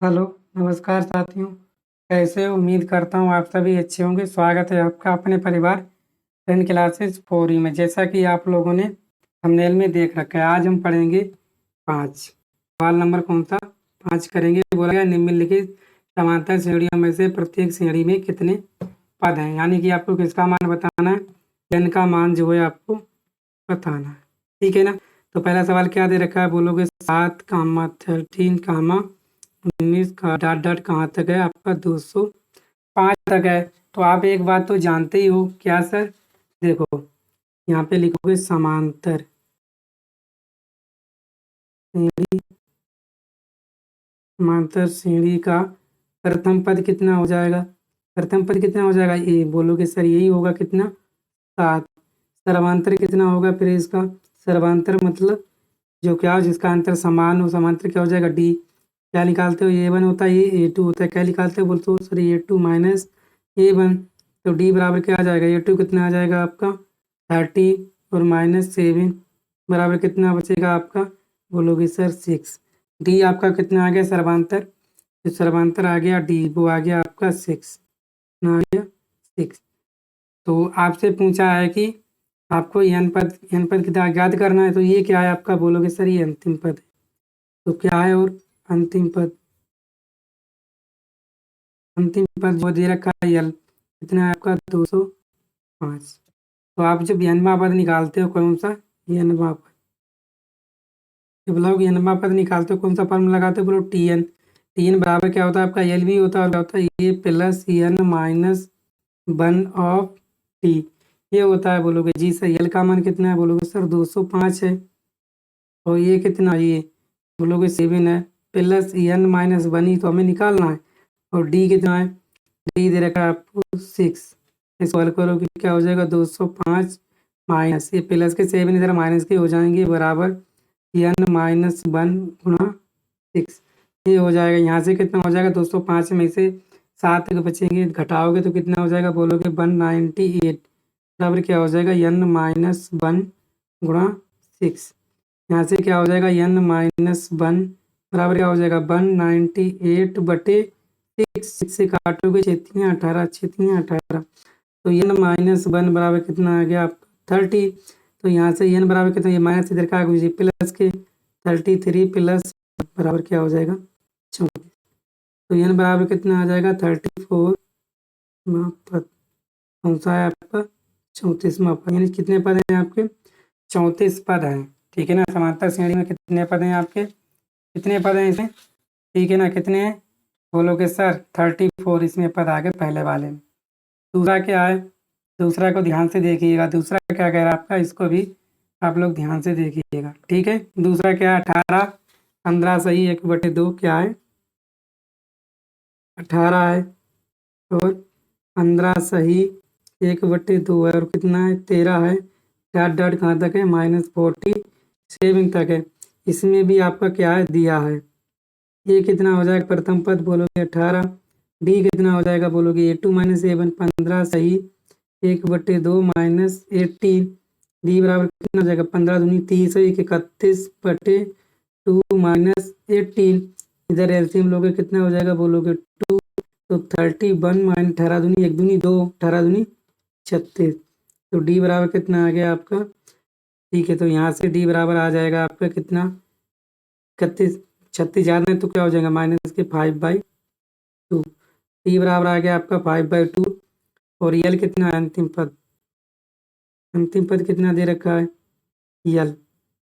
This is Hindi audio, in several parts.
हेलो, नमस्कार साथियों। कैसे हो? उम्मीद करता हूँ आप सभी अच्छे होंगे। स्वागत है आपका अपने परिवार 10 क्लासेस 4 में। जैसा कि आप लोगों ने थंबनेल में देख रखा है, आज हम पढ़ेंगे 5। सवाल नंबर कौन सा? 5 करेंगे। बोला गया निम्नलिखित समांतर श्रेणियों में से प्रत्येक श्रेणी में कितने पद हैं, यानी कि आपको किसका मान बताना है, n का मान जो है आपको बताना है। ठीक है ना? तो पहला सवाल क्या दे रखा है? बोलोगे 7, 13, 19 का डॉट डॉट कहाँ तक है? आपका 205 तक है। तो आप एक बात तो जानते ही हो, क्या सर? देखो, यहाँ पे लिखोगे समांतर श्रेणी। समांतर श्रेणी का प्रथम पद कितना हो जाएगा? प्रथम पद कितना हो जाएगा? ये बोलोगे सर यही होगा, कितना? 7। सर्वांतर कितना होगा फिर इसका? सर्वांतर मतलब जो क्या हो, जिसका अंतर समान हो, समांतर क्या हो जाएगा? डी। क्या निकालते हो? A1 होता है, ये A2 होता है। क्या निकालते हो बोलते हो सर? A2 minus A1। तो डी बराबर क्या आ जाएगा? A2 कितना आ जाएगा आपका? 30 और -7 बराबर कितना बचेगा आपका? बोलोगे सर 6। डी आपका कितना आ गया? सर्वांतर। जो सर्वांतर आ गया डी, वो आ गया आपका 6। आ गया 6। तो आपसे पूछा है कि आपको एन पद कितना ज्ञात करना है। तो ये क्या है आपका? बोलोगे सर ये अंतिम पद है। तो क्या है? और अंतिम पद, अंतिम पद जो दे रखा है यल, कितना है आपका? 205। तो आप जब यनवा पद निकालते हो, कौन सा? यनवा पद। जब लोग यनवा पद निकालते हो, कौन सा फॉर्मूला लगाते हो? बोलो टी एन बराबर क्या होता है आपका? एल भी होता है, और क्या होता है? A plus N minus 1 of T, ये होता है। बोलोगे जी सर एल का मान कितना है? बोलोगे सर 205 है। और ये कितना? ये बोलोगे 7 है। प्लस एन माइनस 1 ही तो हमें निकालना है। और डी कितना है? डी दे रखा है आपको 6। इसको हल करोगे क्या हो जाएगा? 205 माइनस ये प्लस के 7 इधर माइनस के हो जाएंगे, बराबर एन माइनस 1 गुणा 6। ये हो जाएगा। यहाँ से कितना हो जाएगा? 205 में से 7 बचेंगे, घटाओगे तो कितना हो जाएगा? बोलोगे 198 बराबर क्या हो जाएगा? एन माइनस 1 गुणा 6। यहाँ से क्या हो जाएगा? एन माइनस 1 बराबर क्या हो जाएगा? 198 बटे 6 से काटोगे 6×18, 6×18। तो एन माइनस 1 बराबर कितना आ गया आपका? 30। तो यहाँ से एन बराबर कितना? ये माइनस इधर का प्लस के 33 प्लस बराबर क्या हो जाएगा? 34। तो एन बराबर कितना आ जाएगा? 34 पद। कौन सा है आपका? 34वां पद। यानी कितने पद हैं आपके? 34 पद हैं। ठीक है ना? समांतर श्रेणी में कितने पद हैं आपके? कितने पद हैं इसमें? ठीक है ना? कितने हैं? बोलोगे सर 34 इसमें पद आ गए पहले वाले में। दूसरा क्या है? दूसरा को ध्यान से देखिएगा। दूसरा क्या कह रहा है आपका? इसको भी आप लोग ध्यान से देखिएगा। ठीक है? दूसरा क्या है? 18 15 सही 1/2 क्या है? 18 है। और 15 सही 1/2 है। और कितना है? 13 है। डॉट डॉट कहाँ तक है? -47 तक है। इसमें भी आपका क्या है? दिया है। ये कितना हो जाएगा? प्रथम पद बोलोगे 18। डी कितना हो जाएगा? बोलोगे A2 माइनस A1। 15 सही 1/2 माइनस 18। डी बराबर कितना हो जाएगा? 15 दूनी 30 है, 31/2 माइनस 18। इधर एलसीएम लोगे कितना हो जाएगा? बोलोगे 2। तो 31 माइनस 18 दूनी 1 दूनी 2, 18 दूनी 36। तो डी बराबर कितना आ गया आपका? ठीक है, तो यहाँ से डी बराबर आ जाएगा आपका कितना? 31। 36 याद है तो क्या हो जाएगा? माइनस के 5/2। डी बराबर आ गया आपका 5/2। और यल कितना है? अंतिम पद। अंतिम पद कितना दे रखा है? यल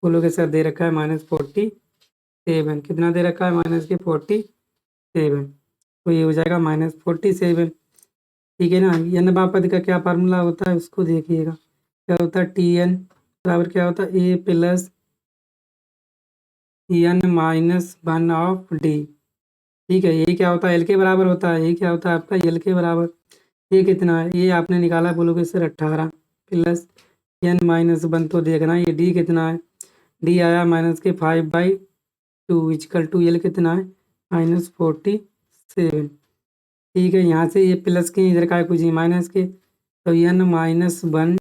बोलोगे सर दे रखा है -47। कितना दे रखा है? -47। तो ये हो जाएगा -47। ठीक है ना? n पद का क्या फार्मूला होता है उसको देखिएगा। क्या होता है? Tn बराबर क्या होता है? A plus n minus 1 of D. ठीक है, यही क्या होता है? एल के बराबर होता है। यही क्या होता है आपका? एल के बराबर। ये कितना है? ये आपने निकाला, बोलोगे सर 18 प्लस n माइनस 1। तो देखना ये डी कितना है? डी आया माइनस के 5/2 इजकल टू एल कितना है? -47। ठीक है, यहाँ से ये प्लस के इधर का है कुछ ही माइनस के। तो n माइनस 1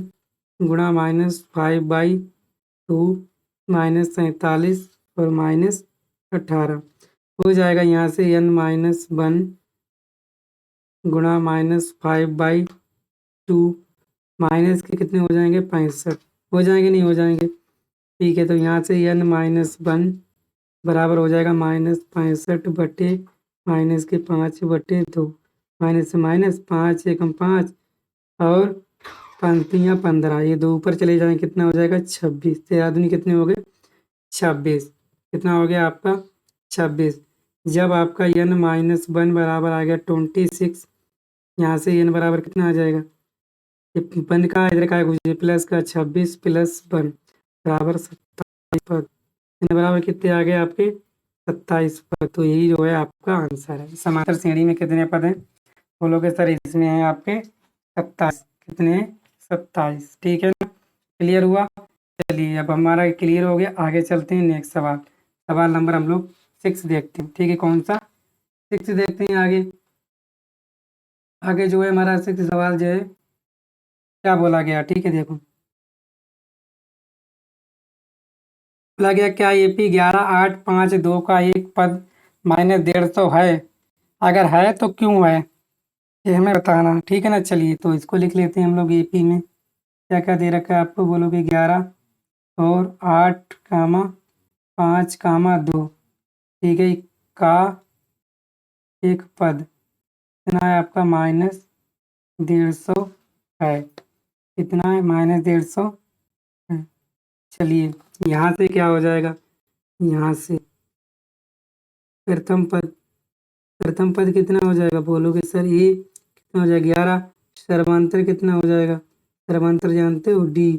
गुणा -5/2 -47 और -18। हो जाएगा यहाँ से n-1 गुणा -5/2 माइनस के कितने हो जाएंगे 65 हो जाएंगे नहीं हो जाएंगे। ठीक है, तो यहाँ से n-1 बराबर हो जाएगा -65 बटे -5/2 माइनस से माइनस 5 एकम 5 और 5×3 = 15 ये दो ऊपर चले जाएंगे कितना हो जाएगा 26 तेरह कितने हो गए 26 कितना हो गया आपका 26 जब आपका n-1 बराबर आ गया 26 यहाँ से n बराबर कितना आ जाएगा ये वन का इधर का प्लस का 26 प्लस 1 बराबर 27 पद n बराबर कितने आ गए आपके 27 पद। तो यही जो है आपका आंसर है। समांतर श्रेणी में कितने पद हैं बोलोगे सर इसमें है आपके 27 कितने 27 ठीक है ना क्लियर हुआ। चलिए अब हमारा क्लियर हो गया आगे चलते हैं नेक्स्ट सवाल। सवाल नंबर हम लोग 6 देखते हैं। ठीक है कौन सा 6 देखते हैं आगे। आगे जो है हमारा 6 सवाल जो है क्या बोला गया ठीक है देखो बोला गया क्या AP 11,852 का एक पद -150 है अगर है तो क्यों है ये हमें बताना ठीक है ना। चलिए तो इसको लिख लेते हैं हम लोग AP में क्या क्या दे रखा है आपको बोलोगे 11 और 8,5,2 ठीक है का एक पद कितना है आपका -150 है कितना है -150 है। चलिए यहाँ से क्या हो जाएगा यहाँ से प्रथम पद कितना हो जाएगा बोलोगे सर ये कितना हो जाएगा 11 सर्वांतर कितना हो जाएगा सर्वांतर जानते हो D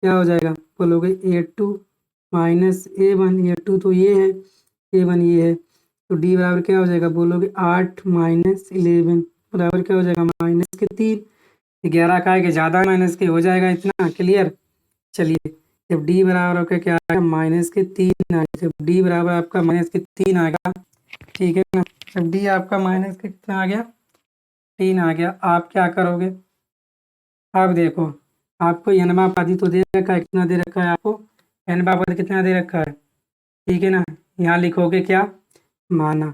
क्या हो जाएगा बोलोगे A2 माइनस A1 A2 तो ये है A1 ये है तो D बराबर क्या हो जाएगा बोलोगे 8 - 11 बराबर क्या हो जाएगा -3 11 का है कि ज़्यादा माइनस के हो जाएगा इतना क्लियर। चलिए जब D बराबर होकर क्या आएगा -3 आएगा जब D बराबर आपका -3 आएगा ठीक है ना जब D आपका माइनस के कितना आ गया 3 आ गया आप क्या करोगे अब देखो आपको n पद तो दे रखा है कितना दे रखा है आपको n पद कितना दे रखा है ठीक है ना यहाँ लिखोगे क्या माना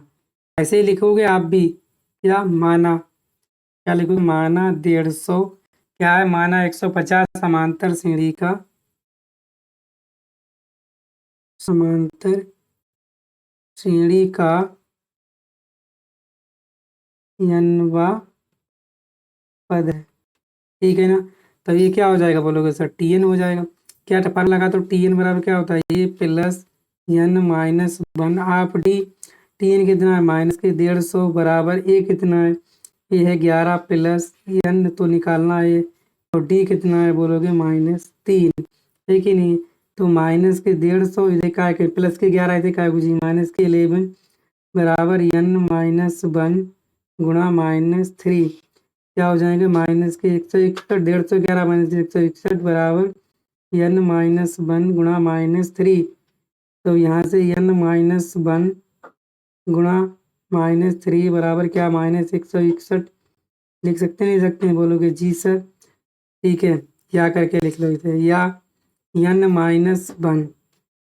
ऐसे ही लिखोगे आप भी क्या माना क्या लिखोगे माना 150 क्या है माना 150 समांतर श्रेणी का समांतर श्रेणी का n पद है ठीक है ना। तो ये क्या हो जाएगा बोलोगे सर Tn हो जाएगा क्या टपाल लगा तो Tn बराबर क्या होता है ये प्लस n-1 आप Tn कितना है माइनस के 150 बराबर ए कितना है ये है 11 प्लस n तो निकालना है और D कितना है बोलोगे -3 है कि नहीं तो माइनस के 150 इधर का है प्लस के 11 इधर का है माइनस के 11 बराबर n-1 गुणा -3 क्या हो जाएंगे माइनस के 161 150 माइनस 161 बराबर n-1 गुणा -3 तो यहाँ से n-1 गुणा -3 बराबर क्या -161 लिख सकते नहीं सकते हैं बोलोगे जी सर ठीक है या करके लिख लो इसे या n-1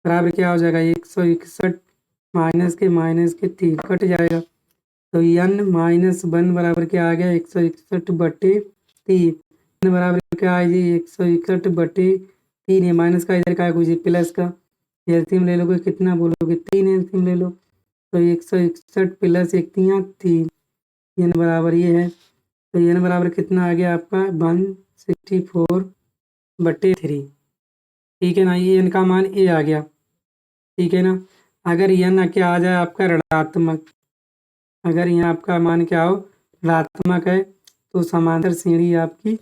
बराबर क्या हो जाएगा 161 माइनस के 3 कट जाएगा तो n-1 बराबर क्या आ गया 161 बटे 3 n बराबर क्या है जी 161 बटे 3 है माइनस का इधर का है प्लस का एलसीएम ले लोगे कितना बोलोगे 3 एलसीएम ले लो तो 161 प्लस 1 3 n बराबर ये है तो n बराबर कितना आ गया आपका 164 बटे 3 ठीक है ना ये n का मान a आ गया ठीक है ना। अगर n क्या आ जाए आपका ऋणात्मक अगर यहाँ आपका मान क्या हो ऋणात्मक है तो समांतर श्रेणी आपकी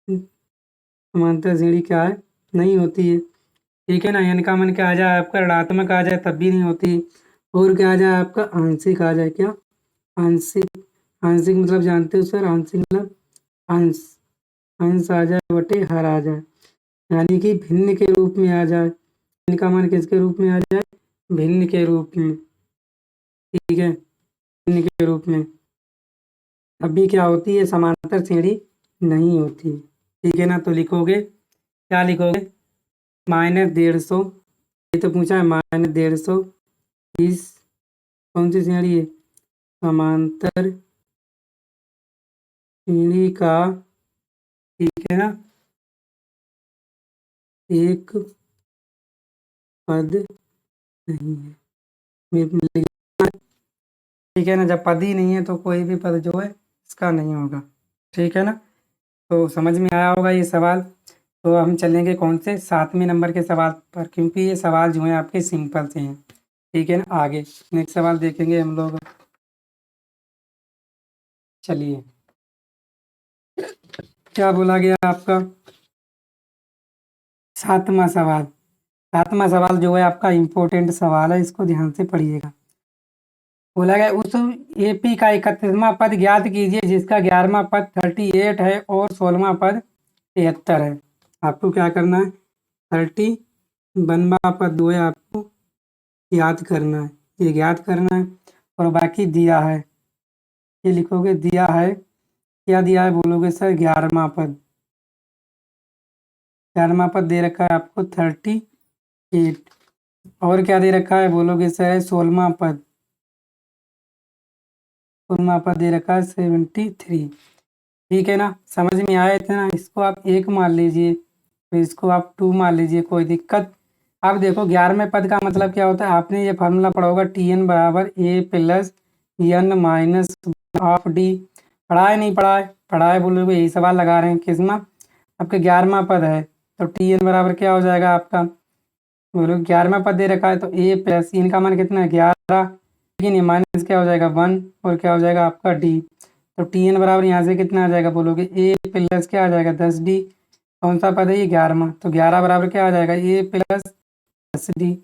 समांतर श्रेणी क्या है नहीं होती है ठीक है ना। n का मान क्या आ जाए आपका ऋणात्मक आ जाए तब भी नहीं होती और क्या आ जाए आपका आंशिक आ जाए क्या आंशिक आंशिक मतलब जानते हो सर आंशिक मतलब अंश अंश आ जाए बटे हर आ जाए यानी कि भिन्न के रूप में आ जाए इनका मान किसके रूप में आ जाए भिन्न के रूप में ठीक है भिन्न के रूप में अभी क्या होती है समांतर श्रेणी नहीं होती ठीक है ना। तो लिखोगे क्या लिखोगे -150 ये तो पूछा है -150 इस कौन सी श्रेणी है? समांतर श्रेणी का, ठीक है ना, एक पद नहीं है। ठीक है ना, जब पद ही नहीं है तो कोई भी पद जो है इसका नहीं होगा। ठीक है ना, तो समझ में आया होगा ये सवाल। तो हम चलेंगे कौन से 7वें नंबर के सवाल पर, क्योंकि ये सवाल जो हैं आपके सिंपल से हैं। ठीक है ना, आगे नेक्स्ट सवाल देखेंगे हम लोग। चलिए, क्या बोला गया आपका? 7वां सवाल। 7वां सवाल जो है आपका इम्पोर्टेंट सवाल है, इसको ध्यान से पढ़िएगा। बोला गया उस एपी का 31वां पद ज्ञात कीजिए जिसका 11वां पद 38 है और 16वां पद 73 है। आपको क्या करना है? 31वां पद जो है आपको याद करना है, ये याद करना है। और बाकी दिया है, ये लिखोगे दिया है, क्या दिया है बोलोगे सर? 11वां पद। 11वां पद दे रखा है आपको 38। और क्या दे रखा है बोलोगे सर? 16वां पद। 16वां पद दे रखा है 73। ठीक है ना, समझ में आया इतना? इसको आप 1 मान लीजिए, तो इसको आप 2 मान लीजिए, कोई दिक्कत। अब देखो 11वें पद का मतलब क्या होता है, आपने ये फार्मूला पढ़ा होगा, TN बराबर A plus N minus of D। पढ़ा है नहीं पढ़ा है? पढ़ा है बोलोगे, यही सवाल लगा रहे हैं। किसमें? आपके 11वां पद है, तो TN बराबर क्या हो जाएगा आपका? बोलो 11वां पद दे रखा है तो A प्लस, इनका मान कितना है? 11। लेकिन ये माइनस क्या हो जाएगा? 1। और क्या हो जाएगा आपका? D। तो TN बराबर यहाँ से कितना आ जाएगा बोलोगे? A प्लस क्या आ जाएगा? 10D। कौन सा पद है ये? 11वां। तो 11 बराबर क्या आ जाएगा? A plus 10D।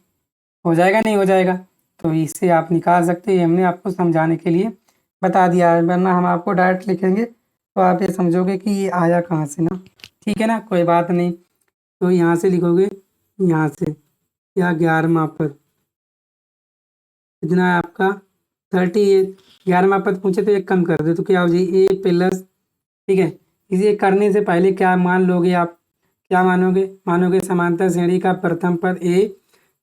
हो जाएगा नहीं हो जाएगा? तो इससे आप निकाल सकते हैं, हमने आपको समझाने के लिए बता दिया है, वरना हम आपको डायरेक्ट लिखेंगे तो आप ये समझोगे कि ये आया कहाँ से ना। ठीक है ना, कोई बात नहीं। तो यहाँ से लिखोगे, यहाँ से क्या? 11वां पद कितना है आपका? 38। 11वां पद पूछे तो एक कम कर दे तो क्या हो जाए? A प्लस, ठीक है। इसे करने से पहले क्या मान लोगे आप? क्या मानोगे? मानोगे समांतर श्रेणी का प्रथम पद A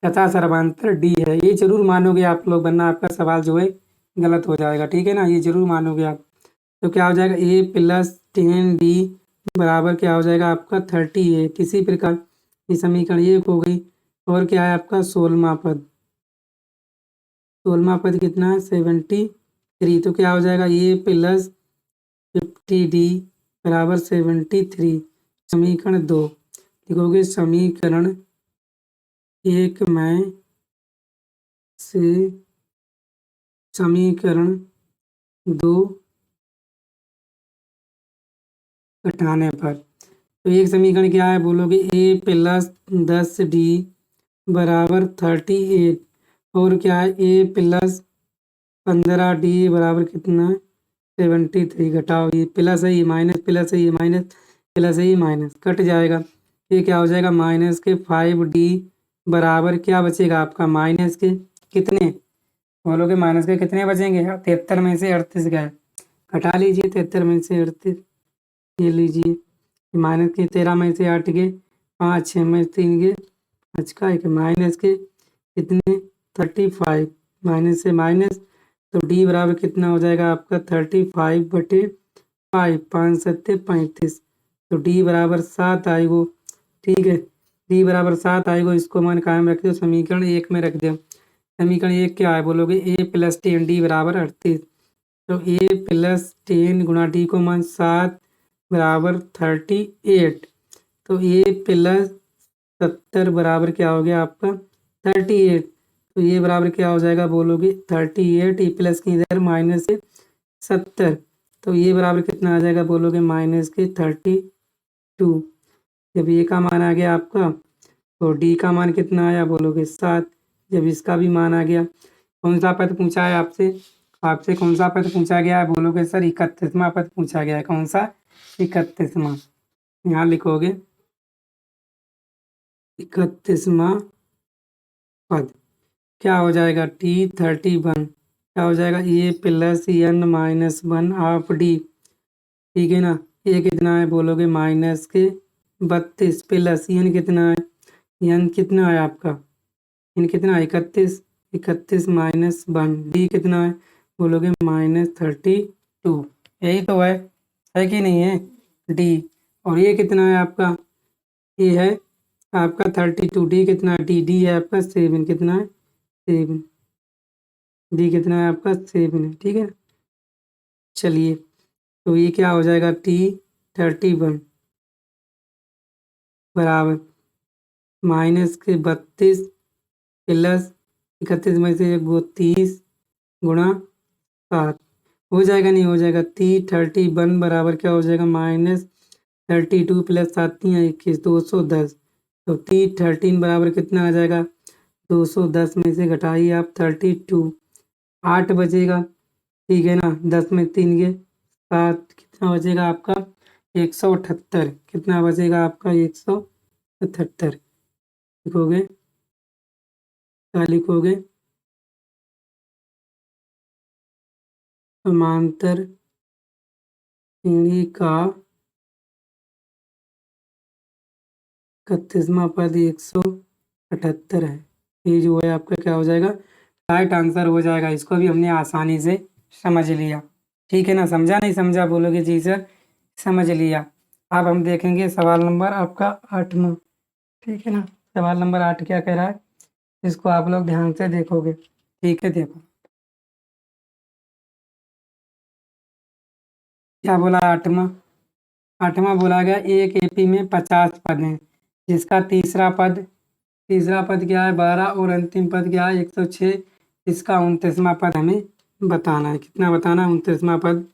तथा सर्वांतर D है, ये जरूर मानोगे आप लोग, वरना आपका सवाल जो है गलत हो जाएगा। ठीक है ना, ये जरूर मानोगे आप। तो क्या हो जाएगा? A प्लस 10D बराबर क्या हो जाएगा आपका? 38। इसी प्रकार ये समीकरण 1 हो गई। और क्या है आपका? 16वां पद। 16वां पद कितना है? 73। तो क्या हो जाएगा? A प्लस 50D बराबर 73। समीकरण 2 लिखोगे, समीकरण 1 में से समीकरण 2 घटाने पर, तो एक समीकरण क्या है बोलोगे? A प्लस 10D बराबर 38। और क्या है? A प्लस 15D बराबर कितना? 73। घटाओ, ये प्लस है, ये माइनस, प्लस है, ये माइनस, प्लस है, ये माइनस, कट जाएगा। ये क्या हो जाएगा? माइनस के 5D बराबर क्या बचेगा आपका? माइनस के कितने बोलोगे? माइनस के कितने बचेंगे? 73 में से 38 गए, घटा लीजिए 73 में से 38, ये लीजिए। माइनस के 13 में से 8 गए, 5 6 में 3 गए, 5 का 1, माइनस के कितने? 35। माइनस से माइनस, तो D बराबर कितना हो जाएगा आपका? 35/5, 5 7 35। तो D बराबर 7 आएगो। ठीक है, D बराबर 7 आएगो, इसको मान कायम रख दो, समीकरण 1 में रख दो। समीकरण 1 क्या है बोलोगे? A प्लस 10D बराबर 38। तो A प्लस 10 गुणा D को मान 7 बराबर 38। तो A प्लस 70 बराबर क्या हो गया आपका? 38। तो ये बराबर क्या हो जाएगा बोलोगे? 38। ए प्लस के इधर माइनस से 70, तो ये बराबर कितना आ जाएगा बोलोगे? माइनस के 32। जब ये का मान आ गया आपका, तो डी का मान कितना आया बोलोगे? 7। जब इसका भी मान आ गया, कौन सा पद पूछा है आपसे? आपसे कौन सा पद पूछा गया है बोलोगे? सर 31वां पद पूछा गया है। कौन सा? 31वां। यहाँ लिखोगे 31वां पद क्या हो जाएगा? T31 क्या हो जाएगा? A plus N minus 1 of D। ठीक है ना, ये कितना है बोलोगे? माइनस के 32 प्लस N कितना है? N कितना है आपका? N कितना है? 31। 31 माइनस 1, डी कितना है बोलोगे -32, यही तो है कि नहीं है डी। और ये कितना है आपका, ये है आपका 32, डी कितना है, डी है आपका 7, कितना है 7, डी कितना है आपका 7 है, ठीक है। चलिए तो ये क्या हो जाएगा T31 बराबर -32 प्लस 31 में से 30 गुणा 7 हो जाएगा, नहीं हो जाएगा। T31 बराबर क्या हो जाएगा -32 प्लस 7 21 210। तो T13 बराबर कितना आ जाएगा 210 में से घटाइए आप 32, 8 बचेगा, ठीक है ना। 10 में 3 के 7, कितना बचेगा आपका 178, कितना बचेगा आपका 178। लिखोगे, क्या लिखोगे, समांतर श्रेणी का 31वां पद 178 है। ये जो है आपका क्या हो जाएगा, राइट आंसर हो जाएगा। इसको भी हमने आसानी से समझ लिया, ठीक है ना। समझा नहीं समझा बोलोगे जी सर, समझ लिया। अब हम देखेंगे सवाल नंबर आपका 8वां, ठीक है ना। सवाल नंबर 8 क्या कह रहा है, इसको आप लोग ध्यान से देखोगे, ठीक है। देखो क्या बोला, 8वां बोला गया एक एपी में 50 पद हैं, जिसका तीसरा पद क्या है 12 और अंतिम पद क्या है 106। इसका 29वां पद हमें बताना है। कितना बताना है, 29वां पद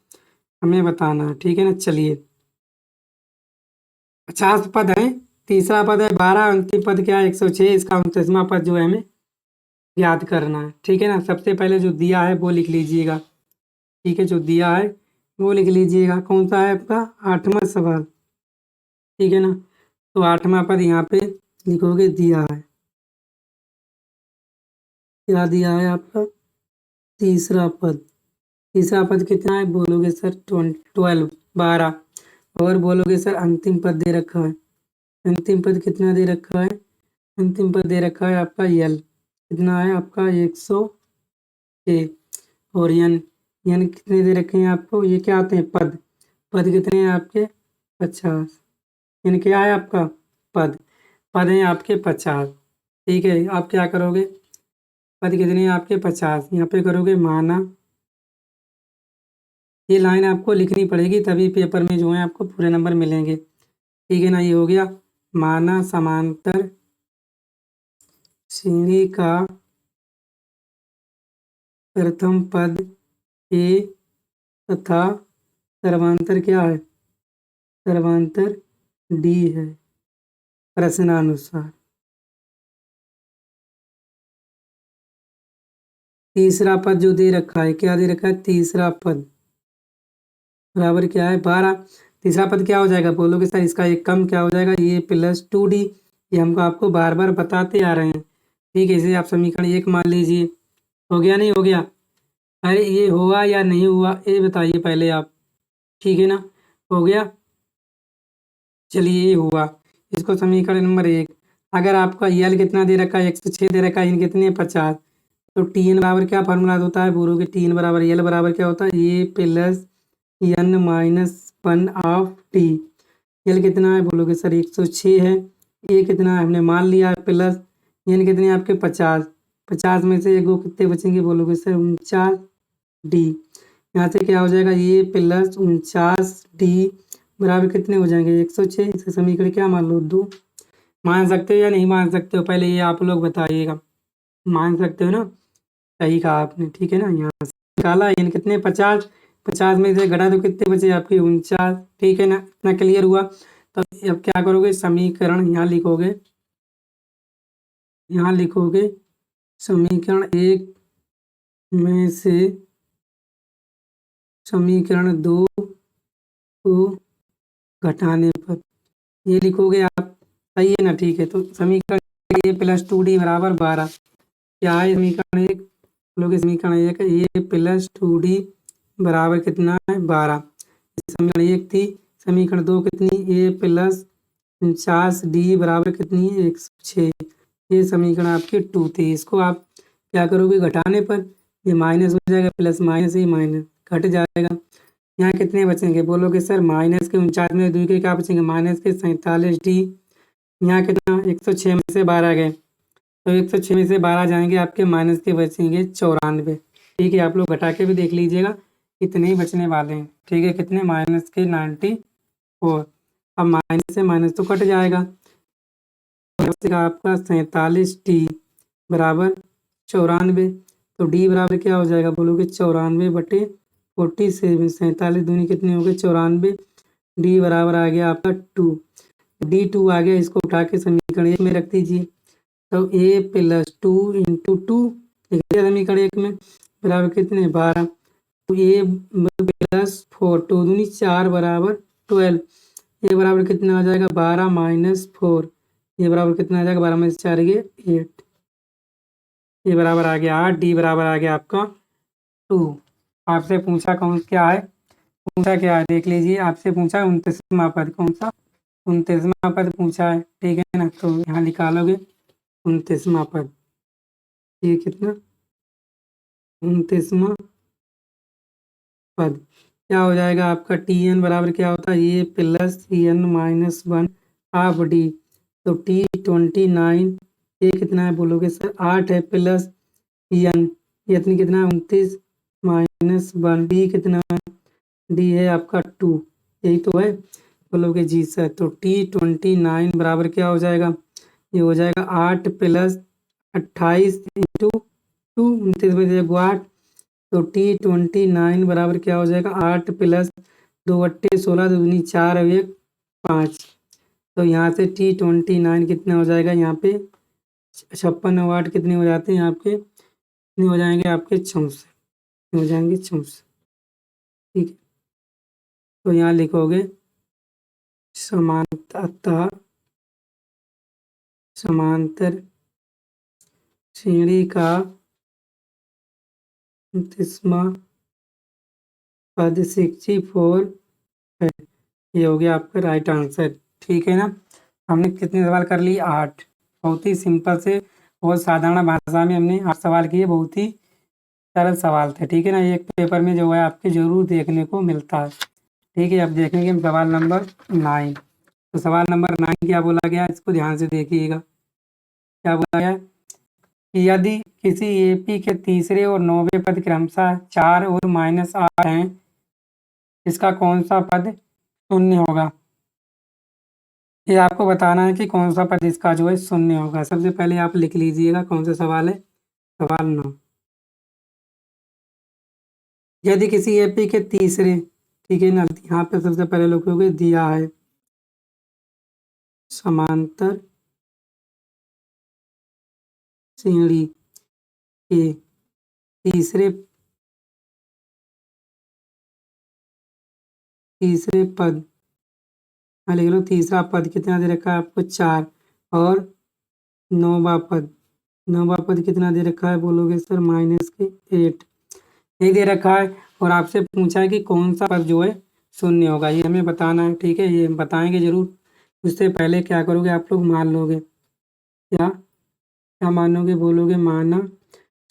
हमें बताना है, ठीक है ना। चलिए 50 पद है, तीसरा पद है 12, अंतिम पद क्या है 106। इसका 29वां पद जो है हमें याद करना है, ठीक है ना। सबसे पहले जो दिया है वो लिख लीजिएगा, ठीक है। जो दिया है वो लिख लीजिएगा। कौन सा है आपका 8वां सवाल, ठीक है ना। तो 8वां पद यहाँ पे लिखोगे, दिया है, क्या दिया है आपका तीसरा पद कितना है बोलोगे सर 12। और बोलोगे सर अंतिम पद दे रखा है, अंतिम पद कितना दे रखा है, अंतिम पद दे रखा है आपका यल, कितना है आपका 106। और यन कितने दे रखे हैं आपको, ये क्या आते हैं पद कितने हैं आपके 50। यन क्या है आपका पद हैं आपके 50, ठीक है। आप क्या करोगे, पद कितने हैं आपके 50, यहाँ पे करोगे माना। ये लाइन आपको लिखनी पड़ेगी, तभी पेपर में जो है आपको पूरे नंबर मिलेंगे, ठीक है ना। ये हो गया, माना समांतर श्रेणी का प्रथम पद ए तथा सर्वांतर क्या है, सर्वांतर डी है प्रश्नानुसार। तीसरा पद जो दे रखा है, क्या दे रखा है, तीसरा पद बराबर क्या है 12। तीसरा पद क्या हो जाएगा बोलोगे सर, इसका एक कम क्या हो जाएगा, ये +2d। ये हमको आपको बार बार बताते आ रहे हैं, ठीक है। इसे आप समीकरण 1 मान लीजिए। हो गया, नहीं हो गया, अरे ये हुआ या नहीं हुआ ये बताइए पहले आप, ठीक है ना। हो गया, चलिए ये हुआ। इसको समीकरण नंबर 1, अगर आपका यल कितना दे रखा है 106 दे रखा है, इन कितने 50। तो टी एन बराबर क्या फार्मूला होता है बोलोगे, टी एन बराबर यल बराबर क्या होता है, A plus n minus 1 of T. यल कितना है बोलोगे सर 106 है, ए कितना है हमने मान लिया है, प्लस एन कितने आपके 50। 50 में से एक कितने बचेंगे बोलोगे सर 49d। यहाँ से क्या हो जाएगा, ये प्लस 49d बराबर कितने हो जाएंगे 106। इसे समीकरण क्या मान लो 2। मान सकते हो या नहीं मान सकते हो, पहले ये आप लोग बताइएगा। मान सकते हो ना, सही कहा आपने, ठीक है ना। यहाँ से निकाला एन कितने 50, 50 में से घटा तो कितने बचे आपके 49, ठीक है ना। इतना क्लियर हुआ। तो अब क्या करोगे, समीकरण यहाँ लिखोगे समीकरण 1 में से समीकरण 2 को घटाने पर ये लिखोगे आप, सही है ना, ठीक है। तो समीकरण ए प्लस 2d बराबर 12 क्या है, समीकरण 1 लोगे, समीकरण 1 ए प्लस 2d बराबर कितना है 12। समीकरण 1 थी, समीकरण 2 कितनी, ए प्लस 49d बराबर कितनी है 106। ये समीकरण आपकी 2 थी। इसको आप क्या करोगे घटाने पर ये माइनस हो जाएगा, प्लस माइनस ही माइनस घट जाएगा। यहाँ कितने बचेंगे बोलोगे सर माइनस के 49 में 2 के क्या बचेंगे माइनस के 47 डी। यहाँ कितना 106 में से 12 गए तो 106 में से 12 जाएंगे आपके माइनस के बचेंगे 94। ठीक है, आप लोग घटा के भी देख लीजिएगा कितने ही बचने वाले हैं। ठीक है, कितने माइनस के 94। अब माइनस से माइनस तो कट जाएगा, आपका 47 डी बराबर 94। तो डी बराबर क्या हो जाएगा बोलोगे 94/47। 47 दूनी कितने हो गए 94। डी बराबर आ गया आपका 2। डी 2 आ गया, इसको उठा के समीकरण 1 में रख दीजिए। तो a + 2 × 2 समीकरण 1 में बराबर कितने 12। तो a + 4 2 दूनी 4 बराबर 12। ये बराबर कितना आ जाएगा 12 - 4। ये बराबर कितना आ जाएगा 12 - 4 ये 8। ये बराबर आ गया 8। डी बराबर आ गया आपका 2। आपसे पूछा क्या है, पूछा क्या है देख लीजिए। आपसे पूछा 29वां पद, कौन सा 29वां पद पूछा है। ठीक है ना, तो यहाँ निकालोगे 29वां पद। ये कितना 29वां पद क्या हो जाएगा आपका Tn बराबर क्या होता है ये + En - 1 हाफ डी। तो T29 ये कितना है बोलोगे सर 8 है, प्लस एन ये इतनी कितना है 29 - 1। डी कितना है डी है आपका 2, यही तो है बोलोगे जी सर। तो T29 बराबर क्या हो जाएगा ये हो जाएगा 8 + 28 × 2 29 में देखो 8। तो T29 बराबर क्या हो जाएगा 8 + 2 × 16 दूनी 4 और 1 5। तो यहाँ से T29 कितना हो जाएगा यहाँ पे 56 और 8 कितने हो जाते हैं आपके कितने हो जाएंगे आपके 64 हो जाएंगे 64। ठीक है, तो यहाँ लिखोगे समांतर श्रेणी का 29वां पद 64 है। ये हो गया आपका राइट आंसर। ठीक है ना, हमने कितने सवाल कर लिए 8। बहुत ही सिंपल से बहुत साधारण भाषा में हमने 8 सवाल किए, बहुत ही सरल सवाल थे। ठीक है ना, एक पेपर में जो है आपके जरूर देखने को मिलता है। ठीक है, अब देखेंगे हम सवाल नंबर 9। तो सवाल नंबर 9 क्या बोला गया इसको ध्यान से देखिएगा। क्या बोला गया कि यदि किसी एपी के तीसरे और 9वें पद क्रमशः 4 और -8 हैं, इसका कौन सा पद शून्य होगा। ये आपको बताना है कि कौन सा पद इसका जो है शून्य होगा। सबसे पहले आप लिख लीजिएगा कौन सा सवाल है, सवाल 9। यदि किसी एपी के तीसरे, ठीक है ना, यहाँ पे सबसे पहले लिखोगे दिया है समांतर श्रेणी के तीसरे पद, हाँ लिख लो तीसरा पद कितना दे रखा है आपको 4 और 9वां पद कितना दे रखा है बोलोगे सर -8 नहीं दे रखा है। और आपसे पूछा है कि कौन सा पद जो है शून्य होगा, ये हमें बताना है। ठीक है, ये बताएंगे जरूर। उससे पहले क्या करोगे आप लोग मान लोगे, क्या मानोगे बोलोगे माना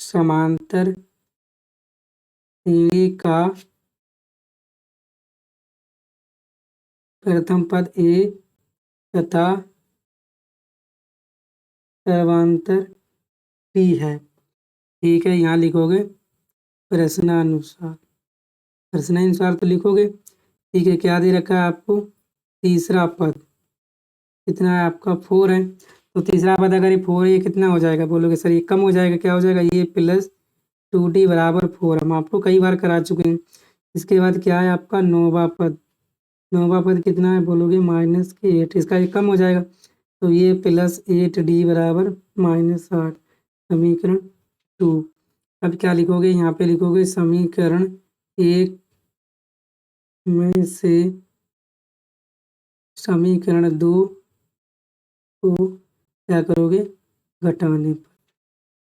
समांतर श्रेणी का प्रथम पद ए तथा सर्वांतर बी है। ठीक है, यहाँ लिखोगे प्रश्नानुसार तो लिखोगे। ठीक है, क्या दे रखा है आपको तीसरा पद कितना है आपका 4 है। तो तीसरा पद अगर ये 4 है ये कितना हो जाएगा बोलोगे सर ये कम हो जाएगा। क्या हो जाएगा ये +2d बराबर 4 हम आपको कई बार करा चुके हैं। इसके बाद क्या है आपका 9वां पद कितना है बोलोगे -8 इसका ये कम हो जाएगा। तो ये +8d बराबर -8 समीकरण 2। अब क्या लिखोगे यहाँ पे लिखोगे समीकरण 1 में से समीकरण 2 को क्या करोगे घटाने पर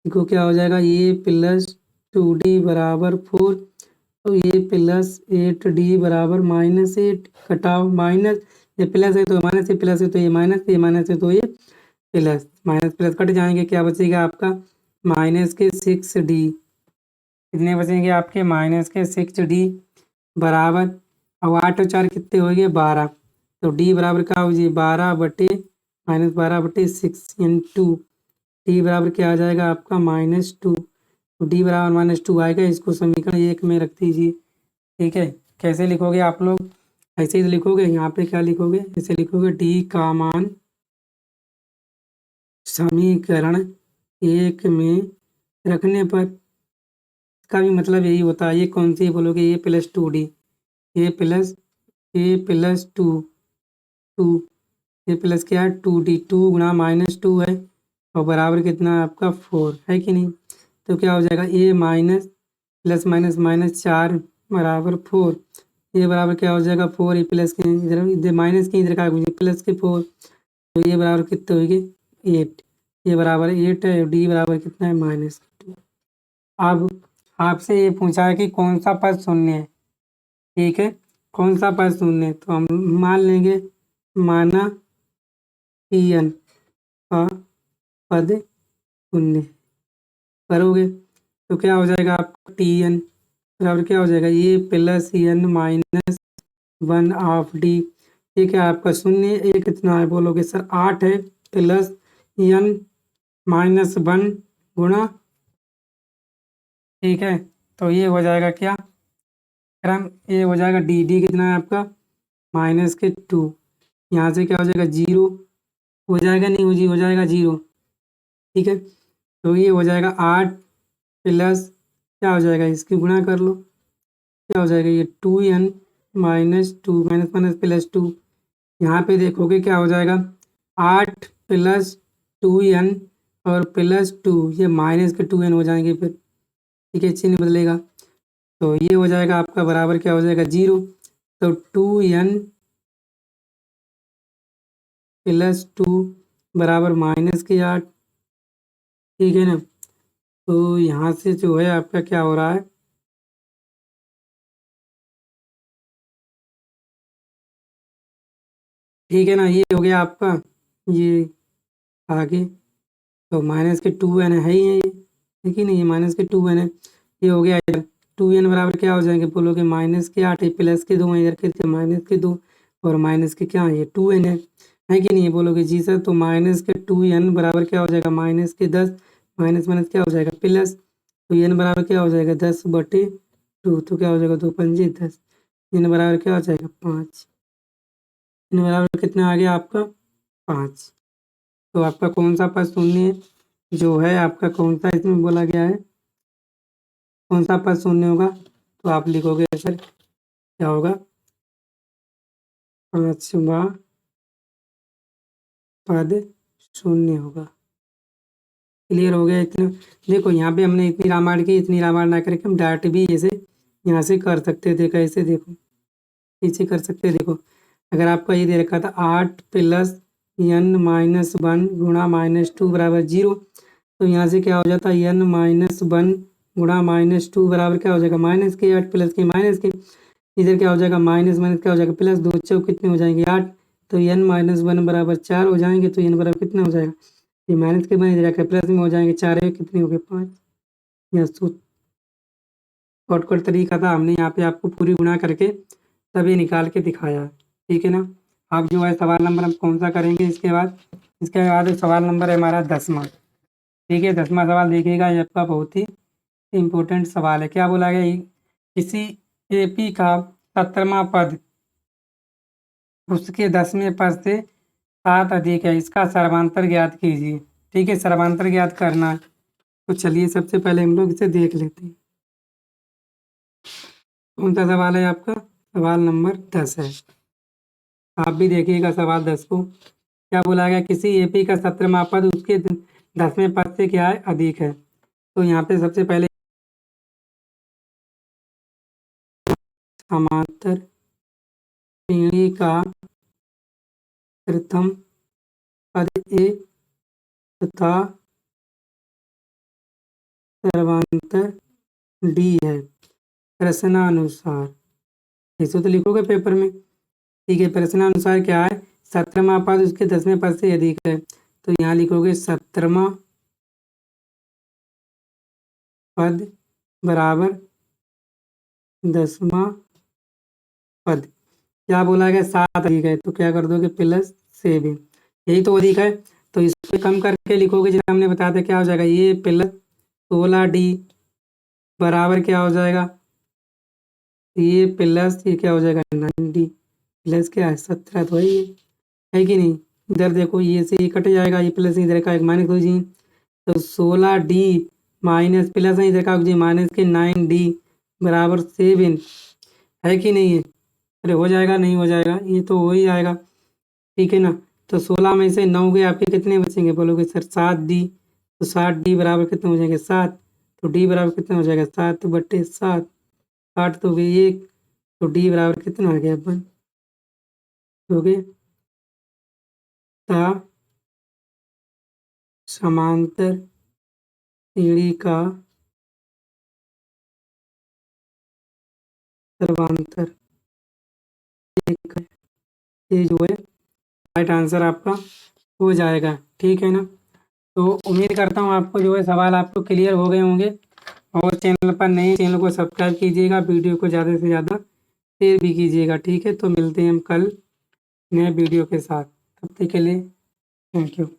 देखो क्या हो जाएगा ये +2d बराबर 4। तो ये +8d बराबर -8 घटाओ माइनस ये प्लस है तो माइनस, ये प्लस है तो ये माइनस, ये माइनस है तो ये प्लस, माइनस प्लस कट जाएंगे। क्या बचेगा आपका -6d कितने बचेंगे आपके -6d बराबर। अब 8 और 4 कितने हो गए 12, तो d बराबर क्या हो जाए 12/-6 इंटू डी बराबर क्या आ जाएगा आपका -2। तो डी बराबर -2 आएगा, इसको समीकरण 1 में रख दीजिए। ठीक है, कैसे लिखोगे आप लोग, ऐसे ही लिखोगे, यहाँ पे क्या लिखोगे, ऐसे लिखोगे डी का मान समीकरण 1 में रखने पर, इसका भी मतलब यही होता है। ये कौन सी बोलोगे, ए प्लस 2d, ए प्लस टू ए प्लस क्या है 2d, 2 गुणा -2 है और बराबर कितना है आपका 4 है कि नहीं। तो क्या हो जाएगा ए माइनस प्लस माइनस माइनस 4 बराबर 4, ये बराबर क्या हो जाएगा 4, ए प्लस के इधर माइनस के इधर का प्लस के 4, तो ये बराबर कितने होगी 8, ये बराबर 8 है, डी बराबर कितना है -2। अब आपसे ये पूछा है कि कौन सा पद शून्य है। ठीक है, कौन सा पद शून्य है, तो हम मान लेंगे माना Tn का पद शून्य करोगे तो क्या हो जाएगा आपका Tn बराबर क्या हो जाएगा A plus N minus 1 of D. ठीक है, आपका शून्य ए कितना है बोलोगे सर 8 है, प्लस एन -1 गुणा, ठीक है, तो ये हो जाएगा क्या क्रम, ये हो जाएगा डी कितना है आपका -2, यहाँ से क्या हो जाएगा 0 हो जाएगा, नहीं हो जाएगा 0। ठीक है, तो ये हो जाएगा 8 प्लस क्या हो जाएगा, इसकी गुणा कर लो, क्या हो जाएगा ये 2n -2 माइनस +2, यहाँ पे देखोगे क्या हो जाएगा 8 प्लस 2n और +2, ये माइनस के 2n हो जाएंगे फिर। ठीक है, चिन्ह बदलेगा, तो ये हो जाएगा आपका बराबर क्या हो जाएगा 0, तो 2n +2 बराबर -8। ठीक है ना, तो यहाँ से जो है आपका क्या हो रहा है, ठीक है ना, ये हो गया आपका, ये आगे तो -2n है ही है ये, है कि नहीं, ये -2n है, ये हो गया इधर 2n बराबर क्या हो जाएंगे बोलोगे -8, प्लस के 2 इधर के -2 और माइनस के क्या ये 2n है कि नहीं, बोलोगे जी सर, तो -2n बराबर क्या हो जाएगा -10, माइनस माइनस क्या हो जाएगा प्लस, तो n बराबर क्या हो जाएगा 10/2, तो क्या हो जाएगा 2 पंजे 10, n बराबर क्या हो जाएगा 5, n बराबर कितना आ गया आपका 5। तो आपका कौन सा पद शून्य है, जो है आपका कौन सा इसमें बोला गया है, कौन सा पद शून्य होगा, तो आप लिखोगे सर क्या होगा 5वां पद शून्य होगा। क्लियर हो गया इतना। देखो यहाँ पे हमने इतनी रामायण की, इतनी रामायण ना करके हम डायरेक्ट भी ऐसे यहाँ से कर सकते थे, कैसे देखो ऐसे कर सकते, देखो अगर आपका ये दे रखा था 8 प्लस n -1 गुणा -2 बराबर 0, तो यहाँ से क्या हो जाता है n -1 गुणा -2 बराबर क्या हो जाएगा -8 प्लस के माइनस के, इधर क्या हो जाएगा माइनस माइनस क्या हो जाएगा प्लस, 2 चौक कितने हो जाएंगे 8, तो n -1 बराबर 4 हो जाएंगे, तो n बराबर कितना हो जाएगा, ये माइनस के बने जाकर प्लस में हो जाएंगे, 4 है कितने हो गए 5। यह शॉर्टकट तरीका था, हमने यहाँ पे आपको पूरी गुणा करके तभी निकाल के दिखाया है। ठीक है ना, आप जो है सवाल नंबर हम कौन सा करेंगे इसके बाद सवाल नंबर है हमारा 10वां। ठीक है, 10वां सवाल देखिएगा, ये आपका बहुत ही इम्पोर्टेंट सवाल है। क्या बोला गया, किसी एपी का 17वां पद उसके 10वें पद से 7 अधिक है, इसका सर्वांतर ज्ञात कीजिए। ठीक है, सर्वांतर ज्ञात करना है, तो चलिए सबसे पहले हम लोग इसे देख लेते हैं। कौन सा सवाल है आपका, सवाल नंबर 10 है। आप भी देखिएगा सवाल 10 को। क्या बोला गया, किसी एपी का 17वां पद उसके 10वें पद से क्या है अधिक है, तो यहाँ पे सबसे पहले समांतर श्रेणी का प्रथम पद ए तथा सर्वांतर डी है प्रश्नानुसार। ऐसे तो लिखोगे पेपर में। ठीक है, प्रश्नानुसार क्या है, 17वां पद उसके 10वें पद से अधिक है, तो यहाँ लिखोगे 17वां पद बराबर 10वां पद। क्या बोला गया? 7 अधिक है तो क्या कर दोगे? +7। यही तो अधिक है तो इसको कम करके लिखोगे, जैसे हमने बताया था। क्या हो जाएगा? ये +16D बराबर क्या हो जाएगा? ये प्लस ये क्या हो जाएगा? 9D प्लस क्या है? 17 तो है कि नहीं? इधर देखो, ये से ये कट जाएगा, ये प्लस इधर का एक माइनस हो जी, तो 16D माइनस प्लस है इधर का जी माइनस के 9D बराबर 7 है कि नहीं है? अरे हो जाएगा, नहीं हो जाएगा? ये तो हो ही जाएगा, ठीक है ना। तो 16 में से 9 गए, आपके कितने बचेंगे? बोलोगे सर 7D, तो 7D बराबर कितने हो जाएंगे? 7। तो D बराबर कितना हो जाएगा? 7/7। 8 तो गई 1, तो D बराबर कितना आ गया अपन? हो गए समांतर सीढ़ी का सर्वांतर एक है। ये जो है राइट आंसर आपका हो जाएगा, ठीक है ना। तो उम्मीद करता हूँ आपको जो है सवाल आपको क्लियर हो गए होंगे। और चैनल पर नए, चैनल को सब्सक्राइब कीजिएगा, वीडियो को ज़्यादा से ज़्यादा शेयर भी कीजिएगा, ठीक है। तो मिलते हैं हम कल नए वीडियो के साथ, तब तक के लिए थैंक यू।